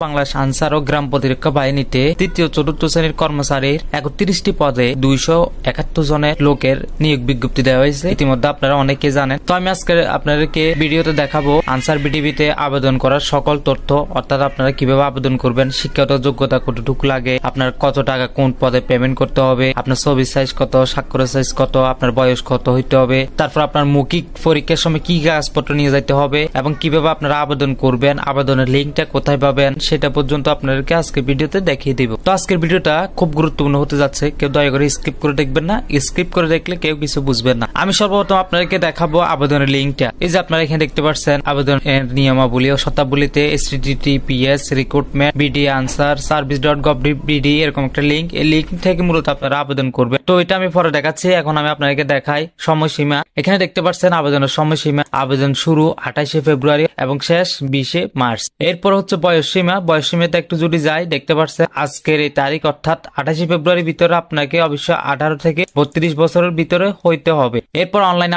বাংলাদেশ আনসার ও গ্রাম প্রতিরক্ষা বাহিনীতে তৃতীয় চতুর্থ শ্রেণীর কর্মচারীর 31টি পদে 271 জনের লোকের নিয়োগ বিজ্ঞপ্তি দেওয়া হয়েছে। ইতিমধ্যে আপনারা অনেকে জানেন। তো আমি আজকে আপনাদেরকে ভিডিওতে দেখাবো আনসার বিডিবিতে আবেদন করার সকল তথ্য, অর্থাৎ আপনারা কিভাবে আবেদন করবেন, শিক্ষাগত যোগ্যতা কতটুকু লাগে, আপনার কত টাকা কোন পদে পেমেন্ট করতে হবে, আপনার ছবির সাইজ কত, স্বাক্ষরের সাইজ কত, আপনার বয়স কত হইতে হবে, তারপর আপনার মৌখিক পরীক্ষার সময় কি কাগজপত্র নিয়ে যেতে হবে এবং কিভাবে আপনারা আবেদন করবেন, আবেদনের লিঙ্কটা কোথায় পাবেন সেটা পর্যন্ত আপনাদেরকে আজকে ভিডিওতে দেখিয়ে দিব। তো আজকের ভিডিওটা খুব গুরুত্বপূর্ণ হতে যাচ্ছে, কেউ দয়া করে স্কিপ করে দেখবেন না। স্কিপ করে দেখলে কেউ কিছু বুঝবেন না। আমি সর্বপ্রথম আপনাদেরকে দেখাবো আবেদনের লিঙ্কটা। এই যে আপনারা এখানে দেখতে পাচ্ছেন আবেদনের নিয়মাবলী ও শর্তাবলীতে https recruitment bd answer service.gov.bd এরকম একটা লিঙ্ক। এই লিঙ্ক থেকে মূলত আপনারা আবেদন করবেন। তো এটা আমি পরে দেখাচ্ছি। এখন আমি আপনাদেরকে দেখাই সময়সীমা। এখানে দেখতে পাচ্ছেন আবেদনের সময়সীমা। আবেদন শুরু 28 ফেব্রুয়ারি এবং শেষ 20 মার্চ। এরপর হচ্ছে বয়সসীমা। বয়সসীমাতে একটু যদি যাই, দেখতে পাচ্ছেন আজকের এই তারিখ অর্থাৎ 28 ফেব্রুয়ারির ভিতরে আপনাকে অবশ্যই 18 থেকে 32 বছরের ভিতরে হইতে হবে। এরপর অনলাইনে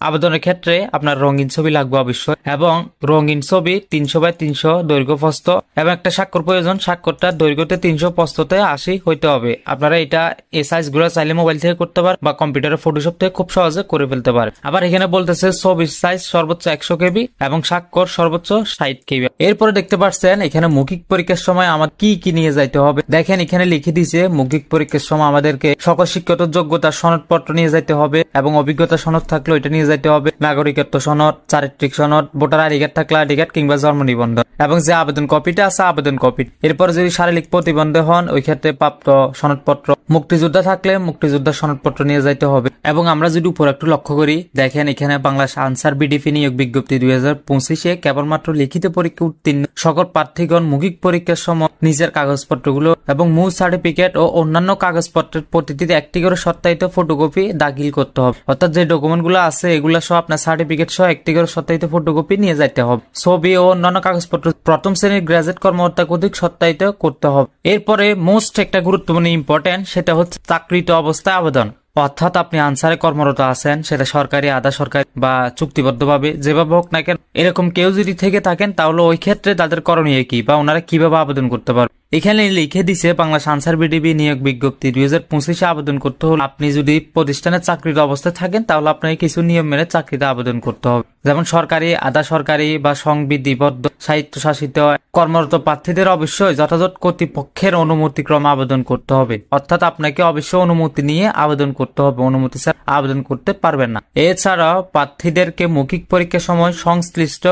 আবেদনের ক্ষেত্রে আপনার রঙিন ছবি লাগবে অবশ্যই, এবং রঙিন ছবি 300x300 দৈর্ঘ্য প্রস্থ এবং একটা স্বাক্ষর প্রয়োজন। স্বাক্ষরটা দৈর্ঘ্যতে 300, প্রস্থতে 80 হইতে হবে। আপনারা এটা এই সাইজ গুলো চাইলে মোবাইল থেকে করতে পারেন বা কম্পিউটারে ফটোশপ থেকে খুব সহজে করে ফেলতে পারেন। আবার এখানে বলতেছে ছবির সাইজ সর্বোচ্চ 100 কেবি এবং স্বাক্ষর সর্বোচ্চ 60 কেবি। এরপরে দেখতে পাচ্ছেন এখানে মৌখিক পরীক্ষার সময় আমার কি কি নিয়ে যাইতে হবে। দেখেন এখানে লিখে দিয়েছে মৌখিক পরীক্ষার সময় আমাদেরকে সকল শিক্ষাগত যোগ্যতার সনদপত্র নিয়ে যাইতে হবে এবং অভিজ্ঞতা সনদ থাকলে ওইটা নিয়ে যাইতে হবে, নাগরিকত্ব সনদ, চারিত্রিক সনদ, ভোটার আইডি কার্ড থাকলে আইডি কার্ড কিংবা জন্ম নিবন্ধন, এবং যে আবেদন কপিটা আছে আবেদন কপি। এরপর যদি শারীরিক প্রতিবন্ধী হন ওই ক্ষেত্রে প্রাপ্ত সনদপত্র, মুক্তিযোদ্ধা থাকলে মুক্তিযোদ্ধার সনদপত্র নিয়ে যাইতে হবে। এবং আমরা যদি উপর একটু লক্ষ্য করি, দেখেন এখানে বাংলাদেশ আনসার বিডিপি নিয়োগ বিজ্ঞপ্তি 2025-এ কেবলমাত্র লিখিত পরীক্ষা উত্তীর্ণ সকল প্রার্থীগণ মৌখিক পরীক্ষার সময় নিজের কাগজপত্রগুলো এবং মূল সার্টিফিকেট ও অন্যান্য কাগজপত্রের প্রতিটিতে একটি করে সত্যায়িত ফটোকপি দাখিল করতে হবে। অর্থাৎ যে ডকুমেন্ট গুলো আছে এগুলো সহ আপনার সার্টিফিকেট সহ একটি করে সত্যায়িত ফটোকপি নিয়ে যাইতে হবে। ছবি ও অন্যান্য কাগজপত্র প্রথম শ্রেণীর গ্রাজুয়েট কর্মকর্তা কর্তৃক সত্যায়িত করতে হবে। এরপরে মোস্ট একটা গুরুত্বপূর্ণ ইম্পর্টেন্ট, সেটা হচ্ছে চাকরিত অবস্থায় আবেদন। অর্থাৎ আপনি আনসারে কর্মরত আছেন, সেটা সরকারি, আধা সরকারি বা চুক্তিবদ্ধভাবে যেভাবে হোক না কেন, এরকম কেউ যদি থেকে থাকেন তাহলে ওই ক্ষেত্রে তাদের করণীয় কি বা ওনারা কিভাবে আবেদন করতে পারবে। এখানে লিখে দিছে বাংলাদেশ আনসার বিডিবি নিয়োগ বিজ্ঞপ্তি 2025-এ আবেদন করতে হলে আপনি যদি প্রতিষ্ঠানে চাকরির অবস্থায় থাকেন তাহলে আপনাকে কিছু নিয়ম মেনে চাকরিতে আবেদন করতে হবে। যেমন সরকারি, আধা সরকারি বা সংবিধিবদ্ধ স্বায়ত্তশাসিত কর্মরত প্রার্থীদের অবশ্যই যথাযথ কর্তৃপক্ষের অনুমতিক্রমে আবেদন করতে হবে। অর্থাৎ আপনাকে অবশ্যই অনুমতি নিয়ে আবেদন করতে হবে, অনুমতি ছাড়া আবেদন করতে পারবেন না। এছাড়াও প্রার্থীদেরকে মৌখিক পরীক্ষার সময় সংশ্লিষ্ট